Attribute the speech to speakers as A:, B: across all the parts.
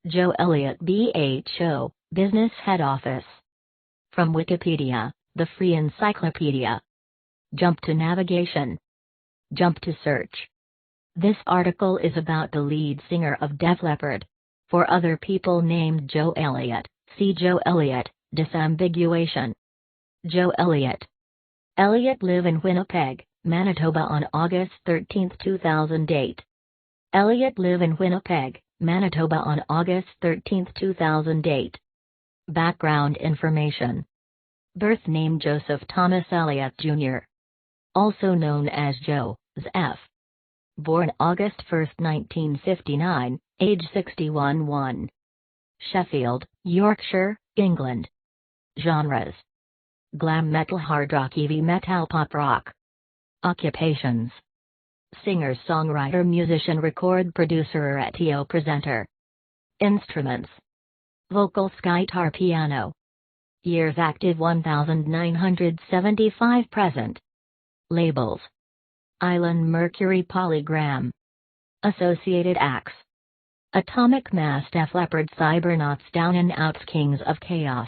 A: Joe Elliott BHO, Business Head Office. From Wikipedia, the free encyclopedia. Jump to navigation. Jump to search. This article is about the lead singer of Def Leppard. For other people named Joe Elliott, see Joe Elliott, disambiguation. Joe Elliott. Elliott live in Winnipeg, Manitoba on August 13, 2008. Elliott live in Winnipeg, Manitoba on August 13, 2008. Background information. Birth name Joseph Thomas Elliott Jr. Also known as Joe, F. Born August 1, 1959, age 61. Sheffield, Yorkshire, England. Genres: glam metal, hard rock, heavy metal, pop rock. Occupations: singer, songwriter, musician, record producer, radio presenter. Instruments: vocals, guitar, piano. Years active 1975 present. Labels: Island Mercury, Polygram. Associated acts: Atomic Mass, Def Leppard, Cybernauts, Down and Outs, Kings of Chaos.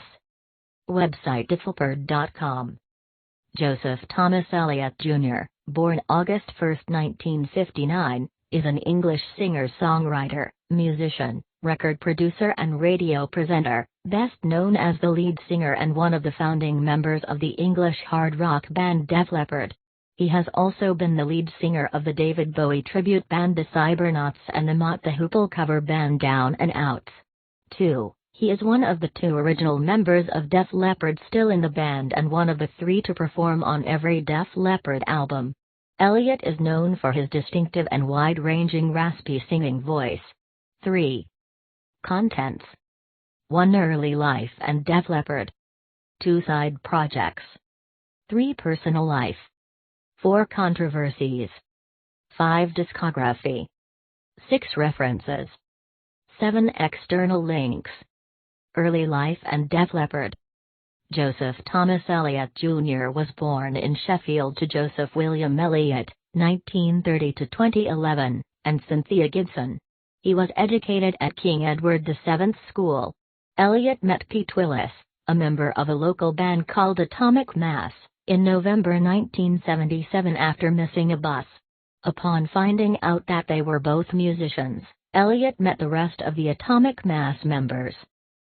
A: Website defleppard.com. Joseph Thomas Elliott Jr., born August 1, 1959, is an English singer-songwriter, musician, record producer and radio presenter, best known as the lead singer and one of the founding members of the English hard rock band Def Leppard. He has also been the lead singer of the David Bowie tribute band The Cybernauts and the Mott the Hoople cover band Down and Outs. 2. He is one of the 2 original members of Def Leppard still in the band and one of the 3 to perform on every Def Leppard album. Elliott is known for his distinctive and wide-ranging raspy singing voice. 3. Contents: 1. Early life and Def Leppard. 2. Side projects. 3. Personal life. 4. Controversies. 5. Discography. 6. References. 7. External links. Early life and Def Leppard. Joseph Thomas Elliott Jr. was born in Sheffield to Joseph William Elliott, 1930–2011, and Cynthia Gibson. He was educated at King Edward VII School. Elliott met Pete Willis, a member of a local band called Atomic Mass, in November 1977 after missing a bus. Upon finding out that they were both musicians, Elliott met the rest of the Atomic Mass members.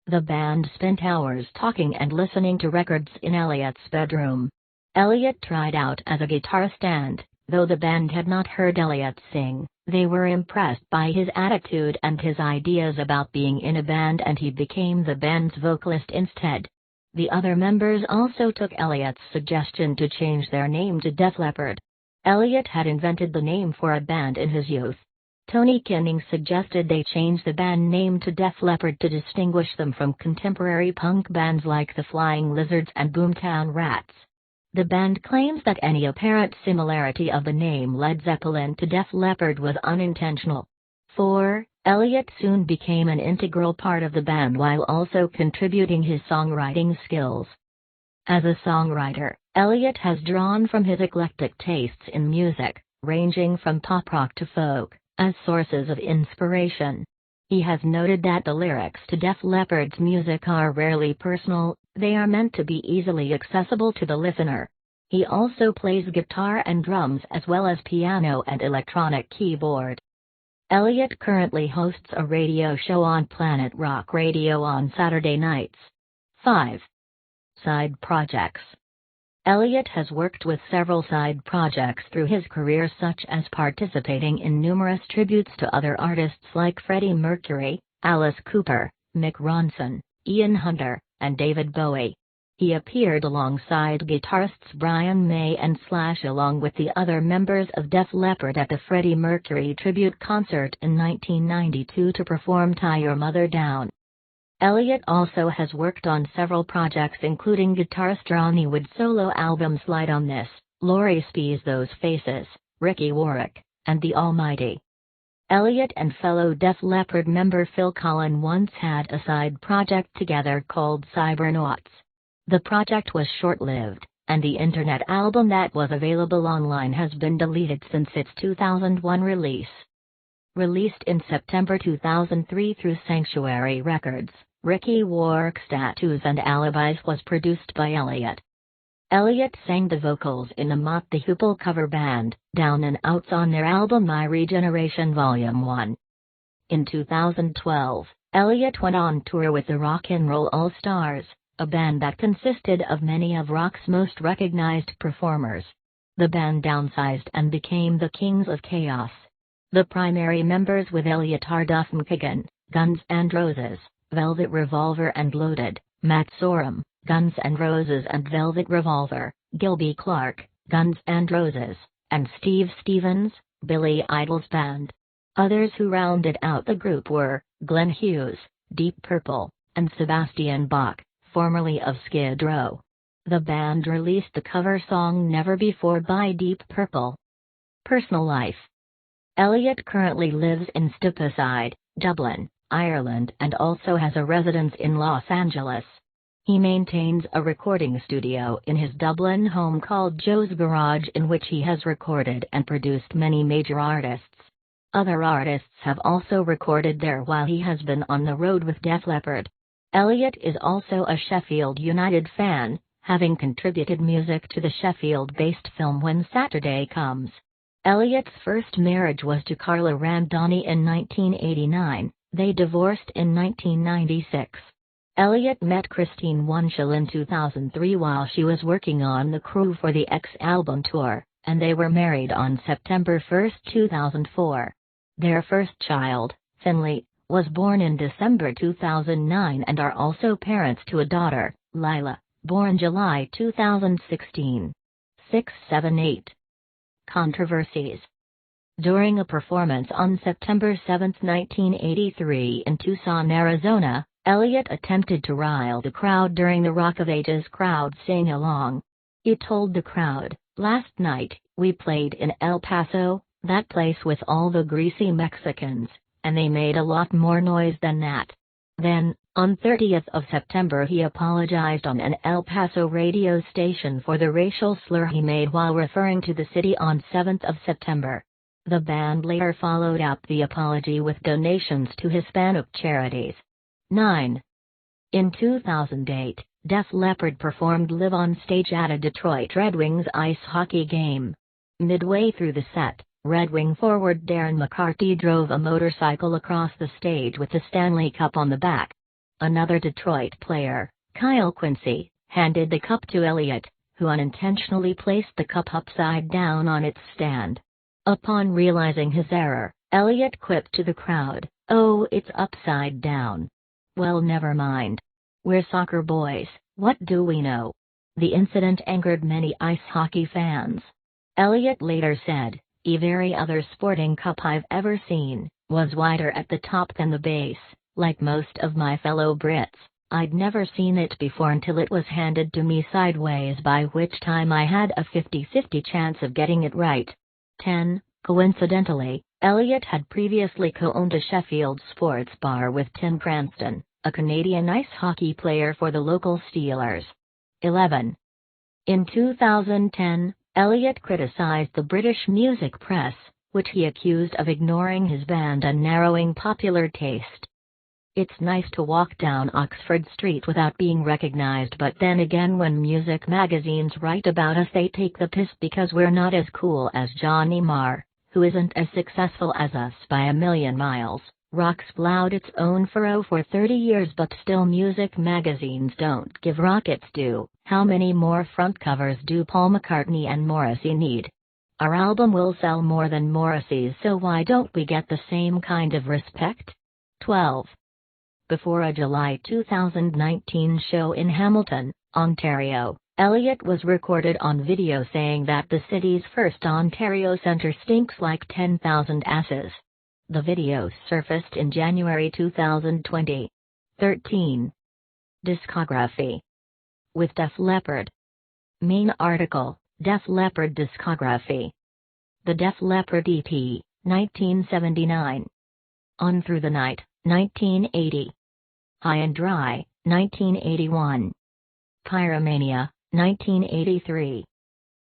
A: The band spent hours talking and listening to records in Elliott's bedroom. Elliott tried out as a guitarist and, though the band had not heard Elliott sing, they were impressed by his attitude and his ideas about being in a band, and he became the band's vocalist instead. The other members also took Elliott's suggestion to change their name to Def Leppard. Elliott had invented the name for a band in his youth. Tony Kinning suggested they change the band name to Def Leppard to distinguish them from contemporary punk bands like the Flying Lizards and Boomtown Rats. The band claims that any apparent similarity of the name Led Zeppelin to Def Leppard was unintentional. 4. Elliott soon became an integral part of the band while also contributing his songwriting skills. As a songwriter, Elliott has drawn from his eclectic tastes in music, ranging from pop rock to folk, as sources of inspiration. He has noted that the lyrics to Def Leppard's music are rarely personal, they are meant to be easily accessible to the listener. He also plays guitar and drums as well as piano and electronic keyboard. Elliott currently hosts a radio show on Planet Rock Radio on Saturday nights. 5. Side projects. Elliott has worked with several side projects through his career, such as participating in numerous tributes to other artists like Freddie Mercury, Alice Cooper, Mick Ronson, Ian Hunter, and David Bowie. He appeared alongside guitarists Brian May and Slash along with the other members of Def Leppard at the Freddie Mercury tribute concert in 1992 to perform Tie Your Mother Down. Elliott also has worked on several projects including guitarist Ronnie Wood's solo albums Light on This, Laurie Spee's Those Faces, Ricky Warwick, and The Almighty. Elliott and fellow Def Leppard member Phil Collen once had a side project together called Cybernauts. The project was short-lived, and the internet album that was available online has been deleted since its 2001 release. Released in September 2003 through Sanctuary Records, Ricky Works Tattoos and Alibis was produced by Elliott. Elliott sang the vocals in the Mott the Hoople cover band, Down and Outs, on their album My Regeneration Volume 1. In 2012, Elliott went on tour with the Rock and Roll All-Stars, a band that consisted of many of rock's most recognized performers. The band downsized and became the Kings of Chaos. The primary members with Elliott are Duff McKagan, Guns N' Roses, Velvet Revolver and Loaded, Matt Sorum, Guns N' Roses and Velvet Revolver, Gilby Clarke, Guns N' Roses, and Steve Stevens, Billy Idol's band. Others who rounded out the group were Glenn Hughes, Deep Purple, and Sebastian Bach, formerly of Skid Row. The band released the cover song Never Before by Deep Purple. Personal life. Elliott currently lives in Stupaside, Dublin, Ireland, and also has a residence in Los Angeles. He maintains a recording studio in his Dublin home called Joe's Garage, in which he has recorded and produced many major artists. Other artists have also recorded there while he has been on the road with Def Leppard. Elliott is also a Sheffield United fan, having contributed music to the Sheffield-based film When Saturday Comes. Elliott's first marriage was to Carla Randoni in 1989, they divorced in 1996. Elliott met Christine Wunschel in 2003 while she was working on the crew for the X album tour, and they were married on September 1, 2004. Their first child, Finley, was born in December 2009 and are also parents to a daughter, Lila, born July 2016. 678. Controversies. During a performance on September 7, 1983 in Tucson, Arizona, Elliott attempted to rile the crowd during the Rock of Ages crowd sing-along. He told the crowd, "Last night, we played in El Paso, that place with all the greasy Mexicans, and they made a lot more noise than that." Then, on 30th of September, he apologized on an El Paso radio station for the racial slur he made while referring to the city on 7th of September. The band later followed up the apology with donations to Hispanic charities. 9. In 2008, Def Leppard performed live on stage at a Detroit Red Wings ice hockey game. Midway through the set, Red Wing forward Darren McCarty drove a motorcycle across the stage with the Stanley Cup on the back. Another Detroit player, Kyle Quincy, handed the cup to Elliott, who unintentionally placed the cup upside down on its stand. Upon realizing his error, Elliott quipped to the crowd, "Oh, it's upside down. Well, never mind. We're soccer boys, what do we know?" The incident angered many ice hockey fans. Elliott later said, "Every other sporting cup I've ever seen was wider at the top than the base. Like most of my fellow Brits, I'd never seen it before until it was handed to me sideways, by which time I had a 50-50 chance of getting it right." 10. Coincidentally, Elliott had previously co-owned a Sheffield sports bar with Tim Cranston, a Canadian ice hockey player for the local Steelers. 11. In 2010, Elliott criticized the British music press, which he accused of ignoring his band and narrowing popular taste. "It's nice to walk down Oxford Street without being recognized, but then again when music magazines write about us they take the piss because we're not as cool as Johnny Marr, who isn't as successful as us by a million miles." Rock's plowed its own furrow for 30 years, but still music magazines don't give rock its due. How many more front covers do Paul McCartney and Morrissey need? Our album will sell more than Morrissey's, so why don't we get the same kind of respect? 12. Before a July 2019 show in Hamilton, Ontario, Elliott was recorded on video saying that the city's first Ontario Centre stinks like 10,000 asses. The video surfaced in January 2020. 13. Discography. With Def Leppard. Main article, Def Leppard discography. The Def Leppard EP, 1979. On Through the Night, 1980. High and Dry, 1981. Pyromania, 1983.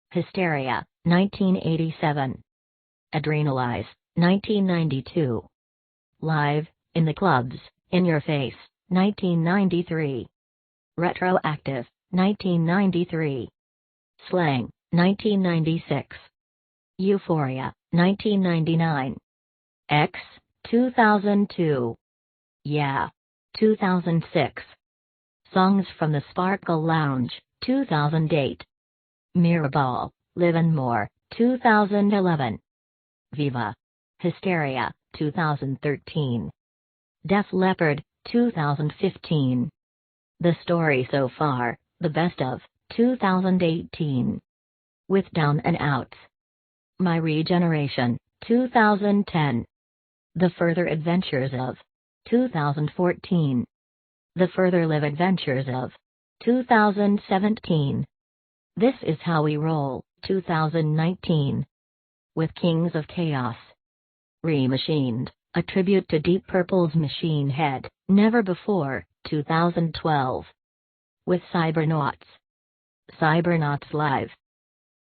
A: Hysteria, 1987. Adrenalize, 1992. Live, in the clubs, in your face, 1993. Retroactive, 1993. Slang, 1996. Euphoria, 1999. X, 2002. Yeah, 2006. Songs from the Sparkle Lounge, 2008. Mirrorball, Live and More, 2011. Viva! Hysteria, 2013. Def Leppard, 2015. The Story So Far, The Best of, 2018. With Down and Outs. My Regeneration, 2010. The Further Adventures of, 2014. The Further Live Adventures of, 2017. This Is How We Roll, 2019. With Kings of Chaos. Remachined, a tribute to Deep Purple's Machine Head, Never Before, 2012. With Cybernauts. Cybernauts Live,